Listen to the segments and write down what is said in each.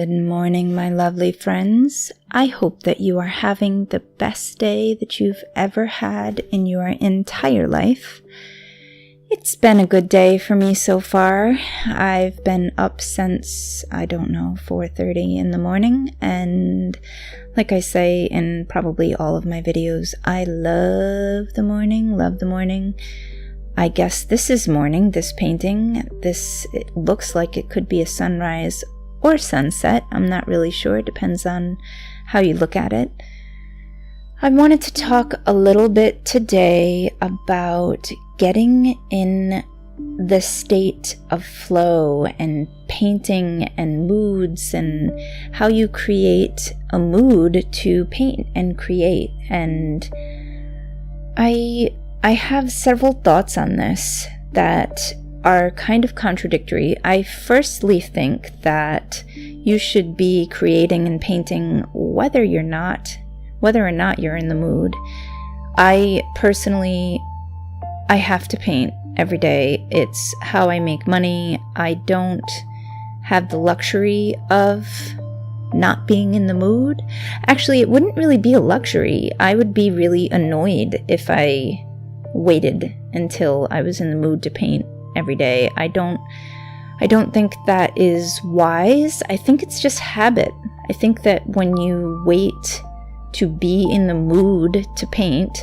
Good morning, my lovely friends. I hope that you are having the best day that you've ever had in your entire life. It's been a good day for me so far. I've been up since, 4:30 in the morning, and like I say in probably all of my videos, I love the morning. I guess this is morning, this painting. It looks like it could be a sunrise or sunset. I'm not really sure. It depends on how you look at it. I wanted to talk a little bit today about getting in the state of flow and painting and moods and how you create a mood to paint and create. And I have several thoughts on this that are kind of contradictory. I firstly think that you should be creating and painting whether or not you're in the mood. I personally have to paint every day. It's how I make money. I don't have the luxury of not being in the mood. Actually, it wouldn't really be a luxury. I would be really annoyed if I waited until I was in the mood to paint every day. I don't think that is wise. I think it's just habit. I think that when you wait to be in the mood to paint,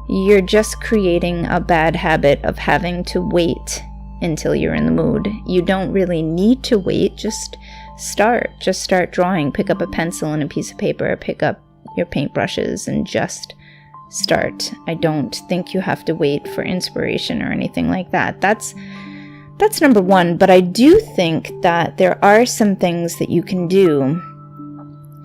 you're just creating a bad habit of having to wait until you're in the mood. You don't really need to wait. Just start drawing. Pick up a pencil and a piece of paper, pick up your paintbrushes and just start. I don't think you have to wait for inspiration or anything like that. That's number one, but I do think that there are some things that you can do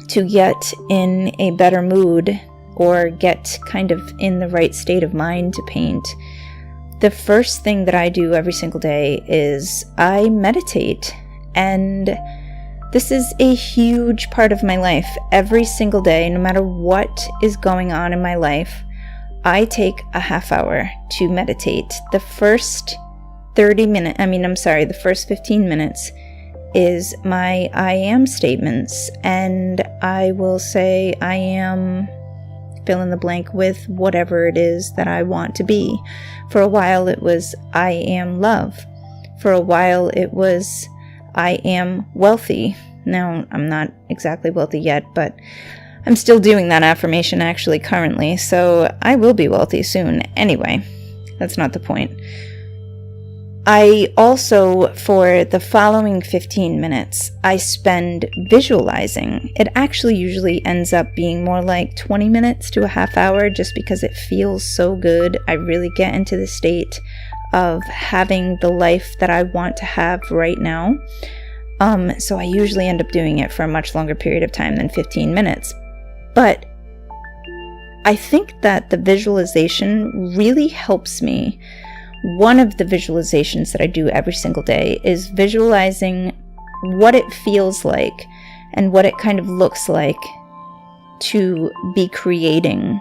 to get in a better mood or get kind of in the right state of mind to paint. The first thing that I do every single day is I meditate, and this is a huge part of my life. Every single day, no matter what is going on in my life, I take a half hour to meditate. The first 15 minutes is my I am statements, and I will say I am fill in the blank with whatever it is that I want to be. For a while it was I am love. For a while it was I am wealthy. Now, I'm not exactly wealthy yet, but I'm still doing that affirmation actually currently, so I will be wealthy soon. Anyway, that's not the point. I also, for the following 15 minutes, I spend visualizing. It actually usually ends up being more like 20 minutes to a half hour just because it feels so good. I really get into the state of having the life that I want to have right now. So I usually end up doing it for a much longer period of time than 15 minutes. But I think that the visualization really helps me. One of the visualizations that I do every single day is visualizing what it feels like and what it kind of looks like to be creating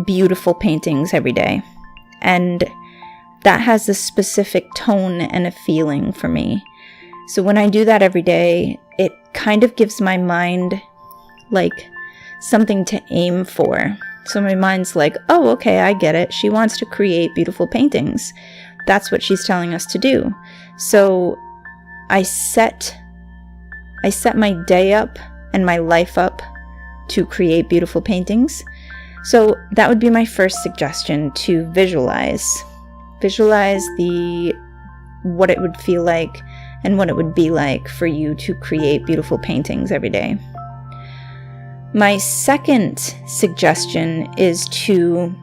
beautiful paintings every day. And that has a specific tone and a feeling for me. So when I do that every day, it kind of gives my mind like something to aim for. So my mind's like, oh, okay, I get it. She wants to create beautiful paintings. That's what she's telling us to do. So I set my day up and my life up to create beautiful paintings. So that would be my first suggestion, to visualize. Visualize what it would feel like and what it would be like for you to create beautiful paintings every day. My second suggestion is to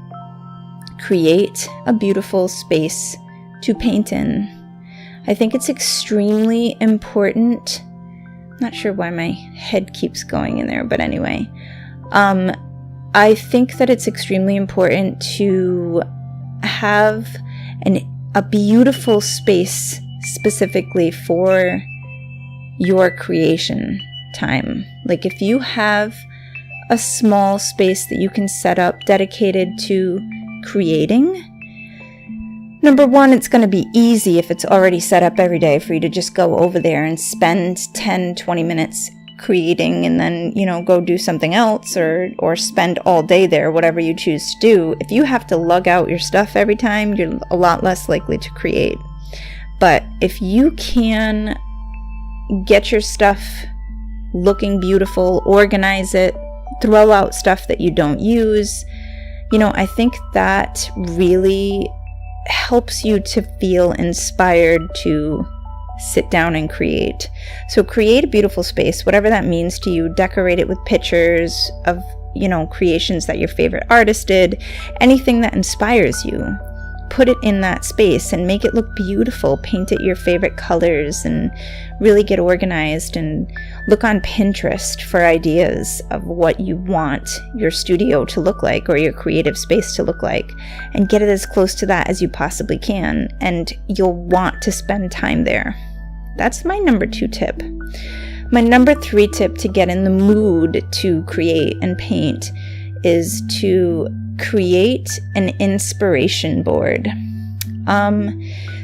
create a beautiful space to paint in. I think it's extremely important. Not sure why my head keeps going in there, but anyway. I think that it's extremely important to have a beautiful space specifically for your creation time. Like if you have a small space that you can set up dedicated to creating, Number one, it's going to be easy if it's already set up every day for you to just go over there and spend 10, 20 minutes creating and then, go do something else or spend all day there, whatever you choose to do. If you have to lug out your stuff every time, you're a lot less likely to create. But if you can get your stuff looking beautiful, organize it, throw out stuff that you don't use, I think that really helps you to feel inspired to sit down and create. So create a beautiful space, whatever that means to you. Decorate it with pictures of, creations that your favorite artist did, anything that inspires you. Put it in that space and make it look beautiful. Paint it your favorite colors and really get organized, and look on Pinterest for ideas of what you want your studio to look like or your creative space to look like, and get it as close to that as you possibly can, and you'll want to spend time there. That's my number 2 tip. My number 3 tip to get in the mood to create and paint is to create an inspiration board.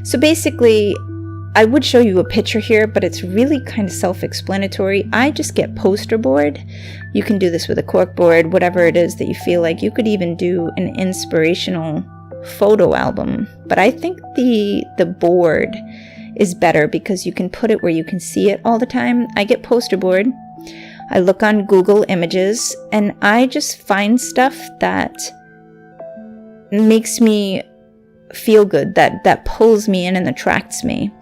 So basically, I would show you a picture here, but it's really kind of self-explanatory. I just get poster board. You can do this with a cork board, whatever it is that you feel like. You could even do an inspirational photo album. But I think the board is better because you can put it where you can see it all the time. I get poster board. I look on Google Images and I just find stuff that makes me feel good, that pulls me in and attracts me.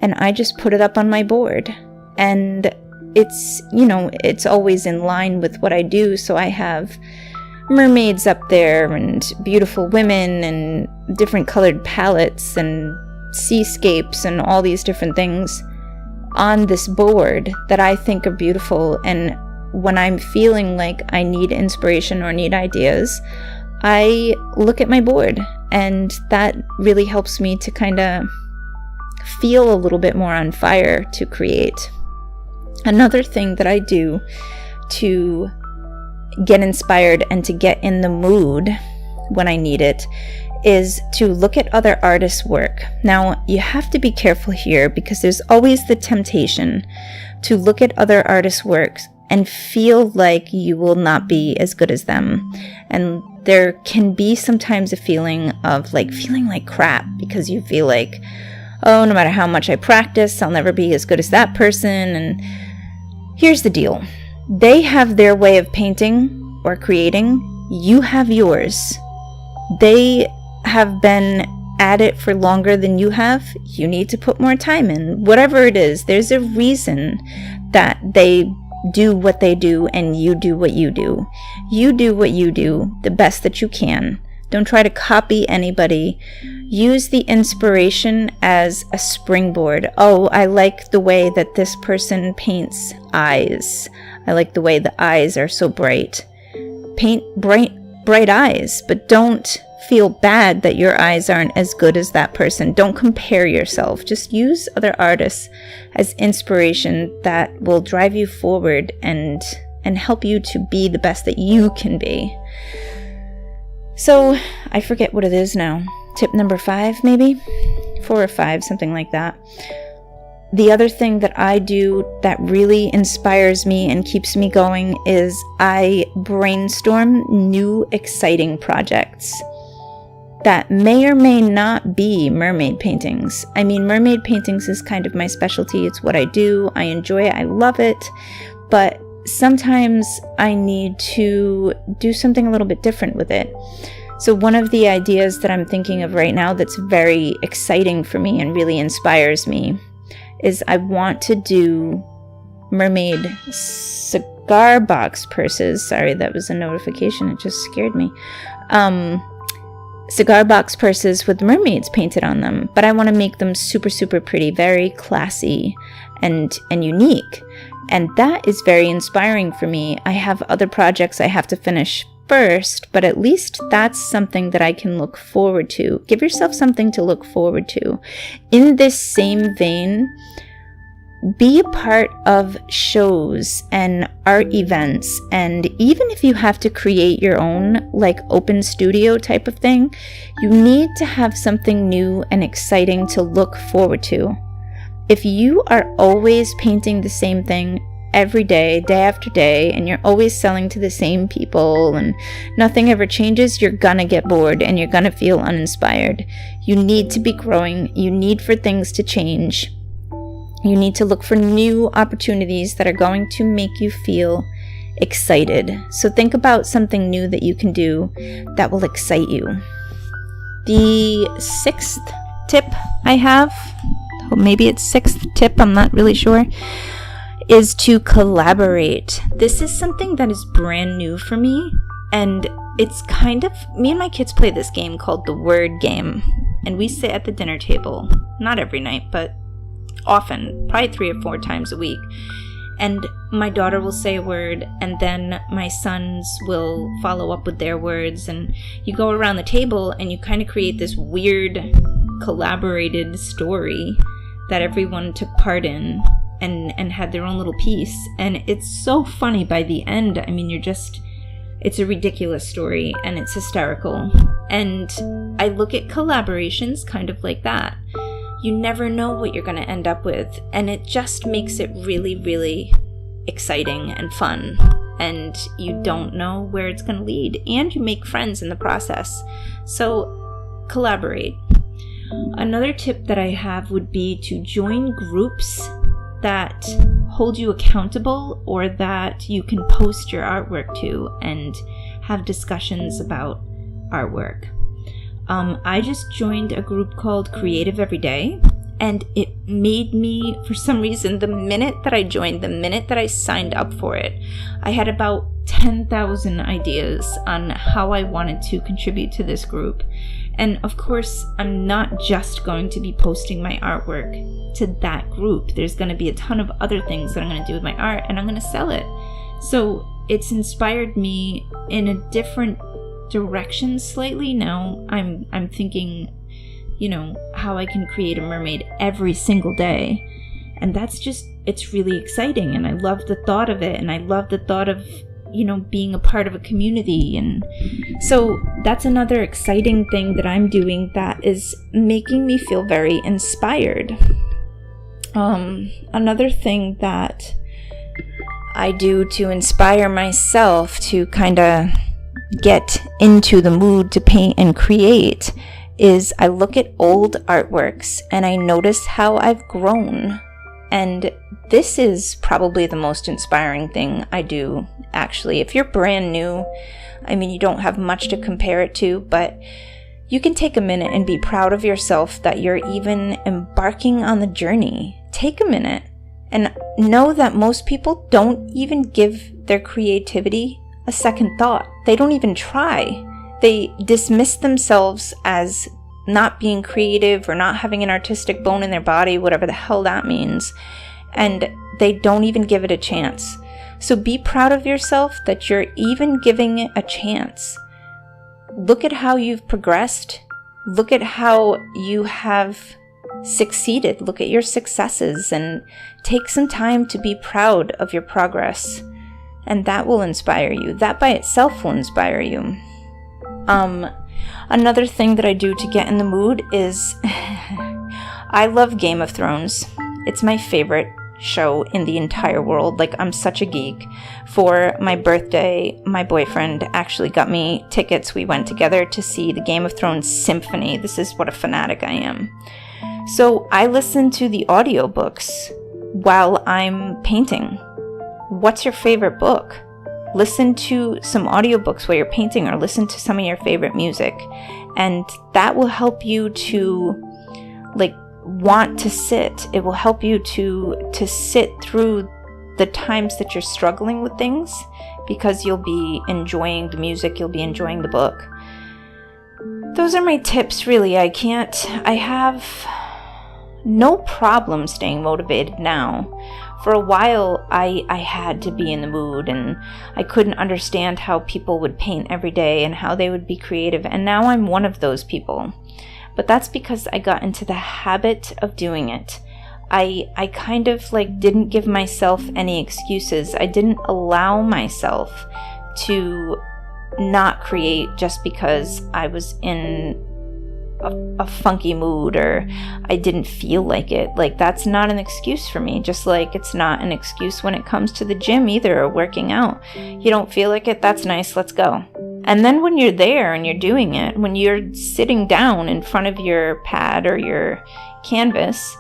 And I just put it up on my board. And it's, it's always in line with what I do. So I have mermaids up there and beautiful women and different colored palettes and seascapes and all these different things on this board that I think are beautiful. And when I'm feeling like I need inspiration or need ideas, I look at my board, and that really helps me to kind of feel a little bit more on fire to create. Another thing that I do to get inspired and to get in the mood when I need it is to look at other artists' work. Now, you have to be careful here because there's always the temptation to look at other artists' works and feel like you will not be as good as them. And there can be sometimes a feeling of feeling like crap because you feel like, oh, no matter how much I practice, I'll never be as good as that person. And here's the deal. They have their way of painting or creating. You have yours. They have been at it for longer than you have. You need to put more time in. Whatever it is, there's a reason that they do what they do and you do what you do. You do what you do the best that you can. Don't try to copy anybody. Use the inspiration as a springboard. Oh, I like the way that this person paints eyes. I like the way the eyes are so bright. Paint bright eyes, but don't feel bad that your eyes aren't as good as that person. Don't compare yourself. Just use other artists as inspiration that will drive you forward and help you to be the best that you can be. So, I forget what it is now. Tip number 5, maybe? 4 or 5, something like that. The other thing that I do that really inspires me and keeps me going is I brainstorm new exciting projects that may or may not be mermaid paintings. I mean, mermaid paintings is kind of my specialty. It's what I do. I enjoy it. I love it. But sometimes I need to do something a little bit different with it. So one of the ideas that I'm thinking of right now that's very exciting for me and really inspires me is I want to do mermaid cigar box purses. Sorry, that was a notification. It just scared me. Cigar box purses with mermaids painted on them, but I want to make them super, super pretty, very classy and unique. And that is very inspiring for me. I have other projects I have to finish first, but at least that's something that I can look forward to. Give yourself something to look forward to. In this same vein, be a part of shows and art events, and even if you have to create your own like open studio type of thing, you need to have something new and exciting to look forward to. If you are always painting the same thing every day, day after day, and you're always selling to the same people and nothing ever changes, you're gonna get bored and you're gonna feel uninspired. You need to be growing. You need for things to change. You need to look for new opportunities that are going to make you feel excited. So think about something new that you can do that will excite you. The 6th tip I have, maybe it's 6th tip, I'm not really sure, is to collaborate. This is something that is brand new for me, and it's kind of, me and my kids play this game called the word game, and we sit at the dinner table, not every night, but often, probably 3 or 4 times a week. And my daughter will say a word, and then my sons will follow up with their words, and you go around the table and you kind of create this weird collaborated story that everyone took part in and had their own little piece. And it's so funny by the end. I mean, it's a ridiculous story and it's hysterical. And I look at collaborations kind of like that. You never know what you're going to end up with, and it just makes it really, really exciting and fun, and you don't know where it's going to lead, and you make friends in the process. So collaborate. Another tip that I have would be to join groups that hold you accountable, or that you can post your artwork to and have discussions about artwork. I just joined a group called Creative Every Day, and it made me, for some reason, the minute that I joined, the minute that I signed up for it, I had about 10,000 ideas on how I wanted to contribute to this group. And of course, I'm not just going to be posting my artwork to that group. There's going to be a ton of other things that I'm going to do with my art, and I'm going to sell it. So it's inspired me in a different direction slightly. Now I'm thinking, how I can create a mermaid every single day, and that's just, it's really exciting, and I love the thought of it, and I love the thought of being a part of a community. And so that's another exciting thing that I'm doing that is making me feel very inspired. Another thing that I do to inspire myself to kind of get into the mood to paint and create is I look at old artworks and I notice how I've grown. And this is probably the most inspiring thing I do, actually. If you're brand new, I mean, you don't have much to compare it to, but you can take a minute and be proud of yourself that you're even embarking on the journey. Take a minute and know that most people don't even give their creativity a second thought. They don't even try. They dismiss themselves as not being creative or not having an artistic bone in their body, whatever the hell that means, and they don't even give it a chance. So be proud of yourself that you're even giving it a chance. Look at how you've progressed. Look at how you have succeeded. Look at your successes and take some time to be proud of your progress. And that will inspire you. That by itself will inspire you. Another thing that I do to get in the mood is I love Game of Thrones. It's my favorite show in the entire world. Like, I'm such a geek. For my birthday, my boyfriend actually got me tickets. We went together to see the Game of Thrones symphony. This is what a fanatic I am. So I listen to the audiobooks while I'm painting. What's your favorite book? Listen to some audiobooks while you're painting, or listen to some of your favorite music. And that will help you to want to sit. It will help you to sit through the times that you're struggling with things, because you'll be enjoying the music, you'll be enjoying the book. Those are my tips, really. I have no problem staying motivated now. For a while, I had to be in the mood, and I couldn't understand how people would paint every day and how they would be creative, and now I'm one of those people. But that's because I got into the habit of doing it. I kind of like didn't give myself any excuses. I didn't allow myself to not create just because I was in a funky mood or I didn't feel like it. Like, that's not an excuse for me. Just like it's not an excuse when it comes to the gym either, or working out. You don't feel like it? That's nice, let's go. And then when you're there and you're doing it, when you're sitting down in front of your pad or your canvas,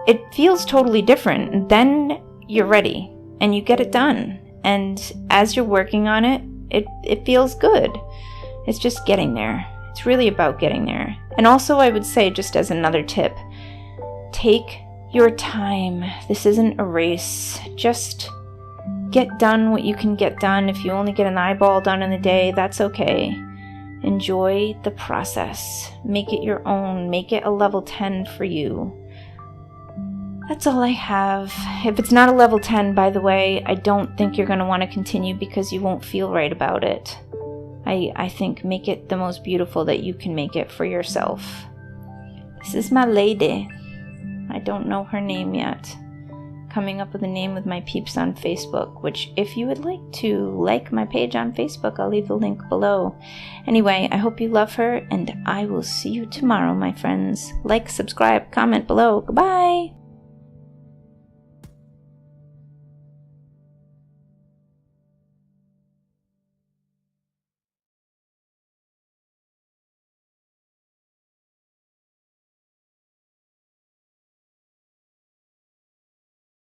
it feels totally different. And then you're ready and you get it done. And as you're working on it, it feels good. It's just getting there. It's really about getting there. And also, I would say, just as another tip, take your time. This isn't a race. Just get done what you can get done. If you only get an eyeball done in a day, that's okay. Enjoy the process. Make it your own. Make it a level 10 for you. That's all I have. If it's not a level 10, by the way, I don't think you're going to want to continue because you won't feel right about it. I think make it the most beautiful that you can make it for yourself. This is my lady. I don't know her name yet. Coming up with a name with my peeps on Facebook, which if you would like to like my page on Facebook, I'll leave the link below. Anyway, I hope you love her, and I will see you tomorrow, my friends. Like, subscribe, comment below. Goodbye!